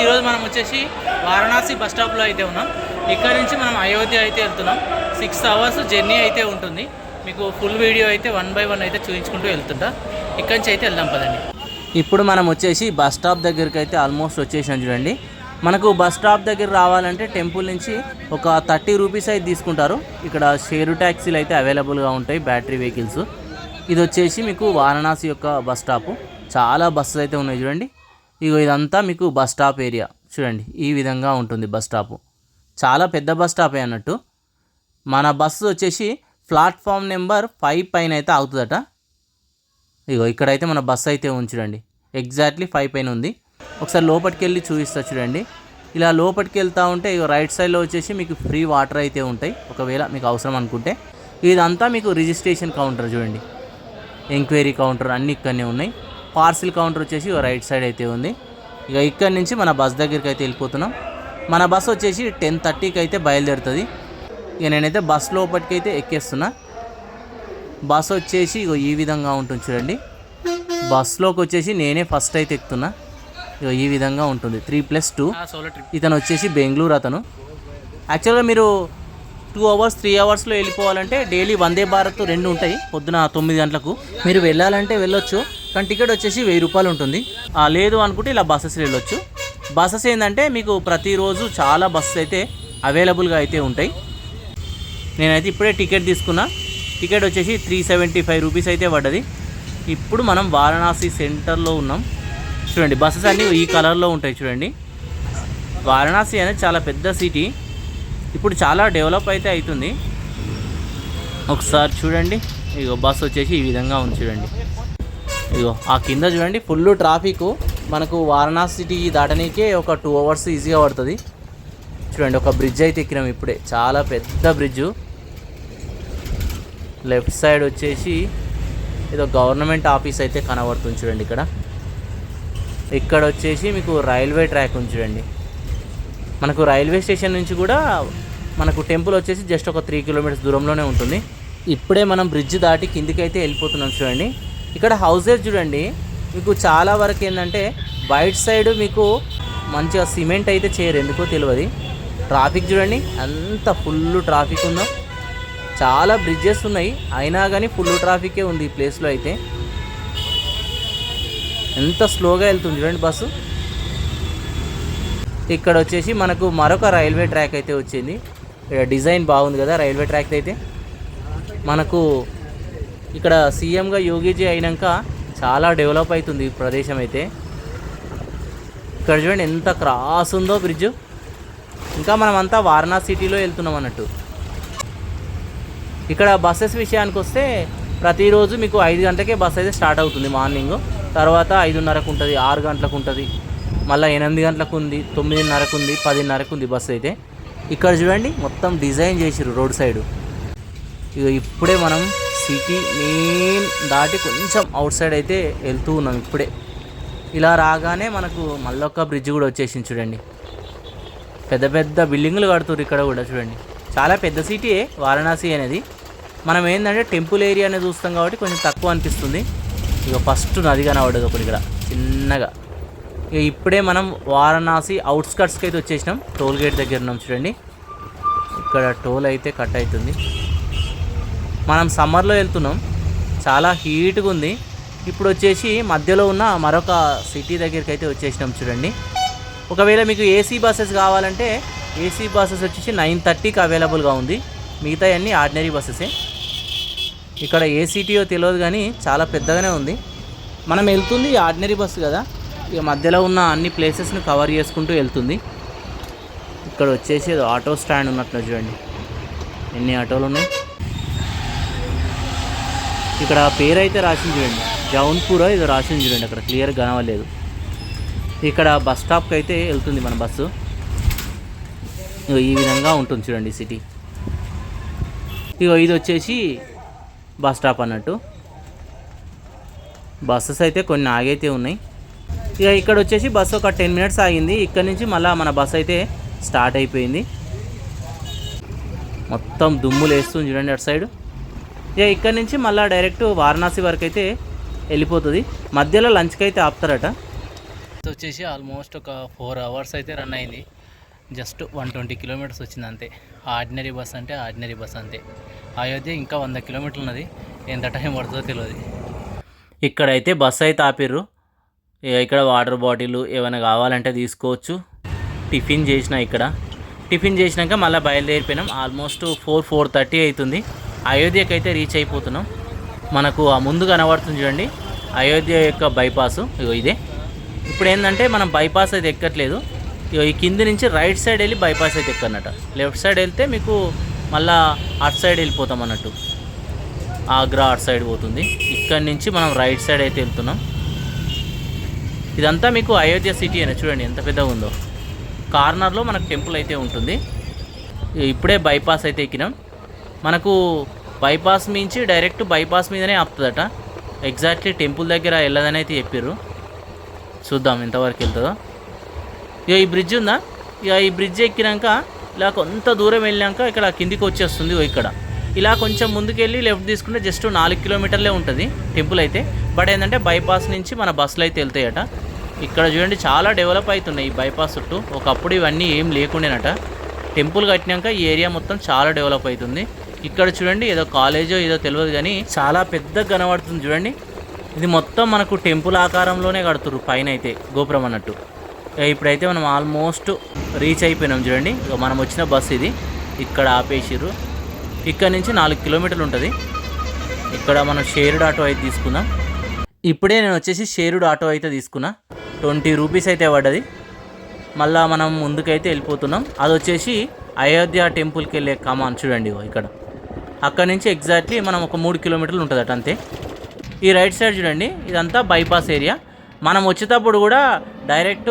ఈరోజు మనం వచ్చేసి వారణాసి బస్ స్టాప్లో అయితే ఉన్నాం. ఇక్కడ నుంచి మనం అయోధ్య అయితే వెళ్తున్నాం. 6 అవర్స్ జర్నీ అయితే ఉంటుంది. మీకు ఫుల్ వీడియో అయితే 1 by 1 అయితే చూపించుకుంటూ వెళ్తుంటా. ఇక్కడి నుంచి అయితే వెళ్దాం పదండి. ఇప్పుడు మనం వచ్చేసి బస్ స్టాప్ దగ్గరికి అయితే ఆల్మోస్ట్ వచ్చేసాం. చూడండి, మనకు బస్ స్టాప్ దగ్గర రావాలంటే టెంపుల్ నుంచి ఒక 30 రూపీస్ అయితే తీసుకుంటారు. ఇక్కడ షేరు ట్యాక్సీలు అయితే అవైలబుల్గా ఉంటాయి, బ్యాటరీ వెహికల్స్. ఇది వచ్చేసి మీకు వారణాసి యొక్క బస్ స్టాపు. చాలా బస్సులు అయితే ఉన్నాయి చూడండి. ఇదంతా మీకు బస్ స్టాప్ ఏరియా. చూడండి, ఈ విధంగా ఉంటుంది బస్ స్టాపు. చాలా పెద్ద బస్ స్టాపే అన్నట్టు. మన బస్సు వచ్చేసి ప్లాట్ఫామ్ నెంబర్ 5 పైన అయితే ఆగుతుందట. ఇక్కడైతే మన బస్సు అయితే ఉంది చూడండి. ఎగ్జాక్ట్లీ 5 పైన ఉంది. ఒకసారి లోపలికి వెళ్ళి చూపిస్తా చూడండి. ఇలా లోపలికి వెళ్తూ ఉంటే రైట్ సైడ్లో వచ్చేసి మీకు ఫ్రీ వాటర్ అయితే ఉంటాయి, ఒకవేళ మీకు అవసరం అనుకుంటే. ఇదంతా మీకు రిజిస్ట్రేషన్ కౌంటర్ చూడండి, ఎంక్వైరీ కౌంటర్ అన్నీ ఇక్కడనే ఉన్నాయి. పార్సిల్ కౌంటర్ వచ్చేసి రైట్ సైడ్ అయితే ఉంది. ఇక్కడి నుంచి మన బస్ దగ్గరికి అయితే వెళ్ళిపోతున్నాం. మన బస్ వచ్చేసి 10:30కి అయితే బయలుదేరుతుంది. నేనైతే బస్ లోపలికి అయితే ఎక్కేస్తున్నా. బస్ వచ్చేసి ఈ విధంగా ఉంటుంది చూడండి. బస్లోకి వచ్చేసి నేనే ఫస్ట్ అయితే ఎక్కుతున్నా. ఈ విధంగా ఉంటుంది 3+2. ఇతను వచ్చేసి బెంగళూరు అతను. యాక్చువల్గా మీరు 2 అవర్స్ 3 అవర్స్లో వెళ్ళిపోవాలంటే డైలీ వందే భారత్ 2 ఉంటాయి. పొద్దున 9 గంటలకు మీరు వెళ్ళాలంటే వెళ్ళొచ్చు, కానీ టికెట్ వచ్చేసి 1000 రూపాయలు ఉంటుంది. లేదు అనుకుంటే ఇలా బస్సెస్ వెళ్ళొచ్చు. బస్సెస్ ఏంటంటే మీకు ప్రతిరోజు చాలా బస్సెస్ అయితే అవైలబుల్గా అయితే ఉంటాయి. నేనైతే ఇప్పుడే టికెట్ తీసుకున్నా. టికెట్ వచ్చేసి 375 రూపీస్ అయితే పడ్డది. ఇప్పుడు మనం వారణాసి సెంటర్లో ఉన్నాం. చూడండి, బస్సెస్ అన్నీ ఈ కలర్లో ఉంటాయి చూడండి. వారణాసి అనేది చాలా పెద్ద సిటీ. ఇప్పుడు చాలా డెవలప్ అయితే అవుతుంది. ఒకసారి చూడండి, బస్సు వచ్చేసి ఈ విధంగా ఉంది చూడండి. ఆ కింద చూడండి ఫుల్ ట్రాఫిక్. మనకు వారణాసి సిటీ దాటనీకే ఒక 2 అవర్స్ ఈజీగా పడుతుంది. చూడండి, ఒక బ్రిడ్జ్ అయితే ఎక్కినాం ఇప్పుడే, చాలా పెద్ద బ్రిడ్జు. లెఫ్ట్ సైడ్ వచ్చేసి ఏదో గవర్నమెంట్ ఆఫీస్ అయితే కనబడుతుంది చూడండి. ఇక్కడ వచ్చేసి మీకు రైల్వే ట్రాక్ ఉంది చూడండి. మనకు రైల్వే స్టేషన్ నుంచి కూడా మనకు టెంపుల్ వచ్చేసి జస్ట్ ఒక 3 కిలోమీటర్స్ దూరంలోనే ఉంటుంది. ఇప్పుడే మనం బ్రిడ్జ్ దాటి కిందికి అయితే వెళ్ళిపోతున్నాం చూడండి. ఇక్కడ హౌసెస్ చూడండి, మీకు చాలా వరకు ఏంటంటే బయట సైడ్ మీకు మంచిగా సిమెంట్ అయితే చేయరు, ఎందుకో తెలియదు. ట్రాఫిక్ చూడండి, అంత ఫుల్ ట్రాఫిక్ ఉందో. చాలా బ్రిడ్జెస్ ఉన్నాయి, అయినా కానీ ఫుల్ ట్రాఫికే ఉంది ఈ ప్లేస్లో అయితే. ఎంత స్లోగా వెళ్తుంది చూడండి బస్సు. ఇక్కడ వచ్చేసి మనకు మరొక రైల్వే ట్రాక్ అయితే వచ్చింది. డిజైన్ బాగుంది కదా రైల్వే ట్రాక్ అయితే. మనకు ఇక్కడ సీఎంగా యోగిజీ అయినాక చాలా డెవలప్ అవుతుంది ఈ ప్రదేశం అయితే. ఇక్కడ చూడండి ఎంత క్రాస్ ఉందో బ్రిడ్జ్. ఇంకా మనమంతా వారణాసి సిటీలో వెళ్తున్నాం అన్నట్టు. ఇక్కడ బస్సెస్ విషయానికి వస్తే ప్రతిరోజు మీకు 5 గంటలకే బస్ అయితే స్టార్ట్ అవుతుంది మార్నింగ్. తర్వాత 5:30కు ఉంటుంది, 6 గంటలకు ఉంటుంది, మళ్ళీ 8 గంటలకు ఉంది, 9:30కు ఉంది, 10:30కు ఉంది బస్సు అయితే. ఇక్కడ చూడండి మొత్తం డిజైన్ చేసిర్రు రోడ్ సైడు. ఇప్పుడే మనం సిటీ మెయిన్ దాటి కొంచెం అవుట్ సైడ్ అయితే వెళ్తూ ఉన్నాం. ఇప్పుడే ఇలా రాగానే మనకు మళ్ళొక్క బ్రిడ్జ్ కూడా వచ్చేసింది చూడండి. పెద్ద పెద్ద బిల్డింగులు కడుతున్నారు ఇక్కడ కూడా చూడండి. చాలా పెద్ద సిటీయే వారణాసి అనేది. మనం ఏంటంటే టెంపుల్ ఏరియానే చూస్తాం కాబట్టి కొంచెం తక్కువ అనిపిస్తుంది. ఫస్ట్ నది కనబడదు ఒకటి ఇక్కడ చిన్నగా. ఇప్పుడే మనం వారణాసి అవుట్స్కట్స్కి అయితే వచ్చేసినాం. టోల్ గేట్ దగ్గర ఉన్నాం చూడండి. ఇక్కడ టోల్ అయితే కట్ అవుతుంది. మనం సమ్మర్లో వెళ్తున్నాం, చాలా హీట్గా ఉంది. ఇప్పుడు వచ్చేసి మధ్యలో ఉన్న మరొక సిటీ దగ్గరికి అయితే వచ్చేసినాం చూడండి. ఒకవేళ మీకు ఏసీ బస్సెస్ కావాలంటే ఏసీ బస్సెస్ వచ్చేసి 9:30కి అవైలబుల్గా ఉంది. మిగతా అన్నీ ఆర్డినరీ బస్సెసే. ఇక్కడ ఏ సిటీయో తెలియదు కానీ చాలా పెద్దగానే ఉంది. మనం వెళ్తుంది ఆర్డినరీ బస్సు కదా, మధ్యలో ఉన్న అన్ని ప్లేసెస్ని కవర్ చేసుకుంటూ వెళ్తుంది. ఇక్కడ వచ్చేసి ఆటో స్టాండ్ ఉన్నట్లు చూడండి, ఎన్ని ఆటోలు ఉన్నాయి. ఇక్కడ పేరు అయితే రాసింది చూడండి, జౌన్పూర్ ఇది రాసింది చూడండి. అక్కడ క్లియర్ కనవలేదు. ఇక్కడ బస్ స్టాప్కి అయితే వెళ్తుంది మన బస్సు. ఈ విధంగా ఉంటుంది చూడండి సిటీ. ఇది వచ్చేసి బస్ స్టాప్ అన్నట్టు. బస్సెస్ అయితే కొన్ని ఆగైతే ఉన్నాయి. ఇక్కడ వచ్చేసి బస్సు ఒక 10 మినిట్స్ ఆగింది. ఇక్కడ నుంచి మళ్ళీ మన బస్సు అయితే స్టార్ట్ అయిపోయింది. మొత్తం దుమ్ములు వేస్తుంది చూడండి అటు సైడ్. ఇక్కడ నుంచి మళ్ళీ డైరెక్ట్ వారణాసి వరకు అయితే వెళ్ళిపోతుంది. మధ్యలో లంచ్కి అయితే ఆపుతారట. వచ్చేసి ఆల్మోస్ట్ ఒక 4 అవర్స్ అయితే రన్ అయింది. జస్ట్ 120 కిలోమీటర్స్ వచ్చింది అంతే. ఆర్డినరీ బస్ అంటే ఆర్డినరీ బస్ అంతే. అయోధ్య ఇంకా 100 కిలోమీటర్లు ఉన్నది. ఎంత టైం పడుతుందో తెలియదు. ఇక్కడైతే బస్ అయితే ఆపిర్రు. ఇక్కడ వాటర్ బాటిల్ ఏమైనా కావాలంటే తీసుకోవచ్చు. టిఫిన్ చేసినాక మళ్ళీ బయలుదేరిపోయినాం. ఆల్మోస్ట్ 4:30 అవుతుంది. అయోధ్యకి అయితే రీచ్ అయిపోతున్నాం. మనకు ఆ ముందు కనబడుతుంది చూడండి అయోధ్య యొక్క బైపాస్. ఇదే ఇప్పుడు ఏంటంటే మనం బైపాస్ అయితే ఎక్కట్లేదు. ఈ కింది నుంచి రైట్ సైడ్ వెళ్ళి బైపాస్ అయితే ఎక్కనట. లెఫ్ట్ సైడ్ వెళ్తే మీకు మళ్ళీ అటు సైడ్ వెళ్ళిపోతాం అన్నట్టు. ఆగ్రా అటు సైడ్ పోతుంది. ఇక్కడి నుంచి మనం రైట్ సైడ్ అయితే వెళ్తున్నాం. ఇదంతా మీకు అయోధ్య సిటీ అయినా చూడండి ఎంత పెద్దగా ఉందో. కార్నర్లో మనకు టెంపుల్ అయితే ఉంటుంది. ఇప్పుడే బైపాస్ అయితే ఎక్కినాం. మనకు బైపాస్ మించి డైరెక్ట్ బైపాస్ మీదనే ఆపుతుందట. ఎగ్జాక్ట్లీ టెంపుల్ దగ్గర వెళ్ళదని అయితే చెప్పారు. చూద్దాం ఎంతవరకు వెళ్తుందో. ఇక ఈ బ్రిడ్జ్ ఉందా, ఇక ఈ బ్రిడ్జ్ ఎక్కినాక ఇలా కొంత దూరం వెళ్ళాక ఇక్కడ కిందికి వచ్చేస్తుంది. ఇక్కడ ఇలా కొంచెం ముందుకెళ్ళి లెఫ్ట్ తీసుకుంటే జస్ట్ 4 కిలోమీటర్లే ఉంటుంది టెంపుల్ అయితే. బట్ ఏంటంటే బైపాస్ నుంచి మన బస్సులు అయితే వెళ్తాయట. ఇక్కడ చూడండి చాలా డెవలప్ అవుతున్నాయి ఈ బైపాస్ చుట్టూ. ఒకప్పుడు ఇవన్నీ ఏం లేకుండేనట. టెంపుల్ కట్టినాక ఈ ఏరియా మొత్తం చాలా డెవలప్ అవుతుంది. ఇక్కడ చూడండి ఏదో కాలేజో ఏదో తెలియదు కానీ చాలా పెద్దగా కనబడుతుంది చూడండి. ఇది మొత్తం మనకు టెంపుల్ ఆకారంలోనే కడుతుర్రు పైన అయితే గోపురం అన్నట్టు. ఇప్పుడైతే మనం ఆల్మోస్ట్ రీచ్ అయిపోయినాం చూడండి. మనం వచ్చిన బస్సు ఇది. ఇక్కడ ఆపేసిర్రు. ఇక్కడ నుంచి 4 కిలోమీటర్లు ఉంటుంది. ఇక్కడ మనం షేర్డ్ ఆటో అయితే తీసుకుందాం. ఇప్పుడే నేను వచ్చేసి షేర్డ్ ఆటో అయితే తీసుకున్నా. 20 రూపీస్ అయితే పడ్డది. మళ్ళీ మనం ముందుకైతే వెళ్ళిపోతున్నాం. అది వచ్చేసి అయోధ్య టెంపుల్కి వెళ్ళే కమాన్ చూడండి ఇక్కడ. అక్కడ నుంచి ఎగ్జాక్ట్లీ మనం ఒక 3 కిలోమీటర్లు ఉంటుందట అంతే. ఈ రైట్ సైడ్ చూడండి ఇదంతా బైపాస్ ఏరియా. మనం వచ్చేటప్పుడు కూడా డైరెక్ట్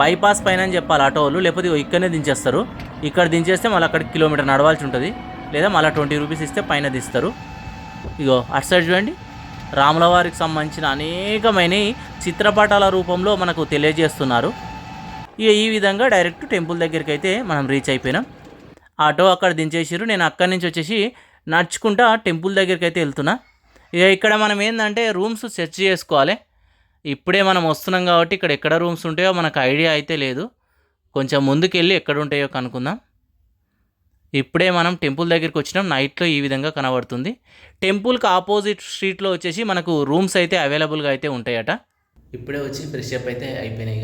బైపాస్ పైన అని చెప్పాలి ఆటో వాళ్ళు, లేకపోతే ఇక్కడనే దించేస్తారు. ఇక్కడ దించేస్తే మళ్ళీ అక్కడికి కిలోమీటర్ నడవాల్సి ఉంటుంది, లేదా మళ్ళీ 20 రూపీస్ ఇస్తే పైన తీస్తారు. ఇగో అటు సైడ్ చూడండి రాముల వారికి సంబంధించిన అనేకమైన చిత్రపటాల రూపంలో మనకు తెలియజేస్తున్నారు. ఇక ఈ విధంగా డైరెక్ట్ టెంపుల్ దగ్గరికి అయితే మనం రీచ్ అయిపోయినాం. ఆటో అక్కడ దించేసారు. నేను అక్కడి నుంచి వచ్చేసి నడుచుకుంటా టెంపుల్ దగ్గరికి అయితే వెళ్తున్నా. ఇక ఇక్కడ మనం ఏంటంటే రూమ్స్ సెర్చ్ చేసుకోవాలి. ఇప్పుడే మనం వస్తున్నాం కాబట్టి ఇక్కడ ఎక్కడ రూమ్స్ ఉంటాయో మనకు ఐడియా అయితే లేదు. కొంచెం ముందుకు వెళ్ళి ఎక్కడ ఉంటాయో కనుక్కుందాం. ఇప్పుడే మనం టెంపుల్ దగ్గరికి వచ్చినాం. నైట్లో ఈ విధంగా కనబడుతుంది. టెంపుల్కి ఆపోజిట్ స్ట్రీట్లో వచ్చేసి మనకు రూమ్స్ అయితే అవైలబుల్గా అయితే ఉంటాయట. ఇప్పుడే వచ్చి ఫ్రెష్ అప్ అయితే అయిపోయినాయి.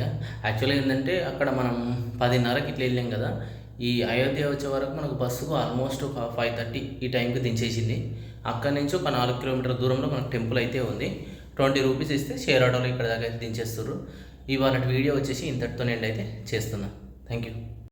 యాక్చువల్గా ఏంటంటే అక్కడ మనం 10:30కి ఇట్లా వెళ్ళాం కదా. ఈ అయోధ్య వచ్చే వరకు మనకు బస్సుకు ఆల్మోస్ట్ ఒక 5:30 ఈ టైంకి దించేసింది. అక్కడి నుంచి ఒక 4 కిలోమీటర్ల దూరంలో మనకు టెంపుల్ అయితే ఉంది. 20 రూపీస్ ఇస్తే షేర్ ఆటోలో ఇక్కడ దాకా అయితే దించేస్తారు. ఇవాళ వీడియో వచ్చేసి ఇంతటితో నేను అయితే చేస్తున్నాను. Thank you.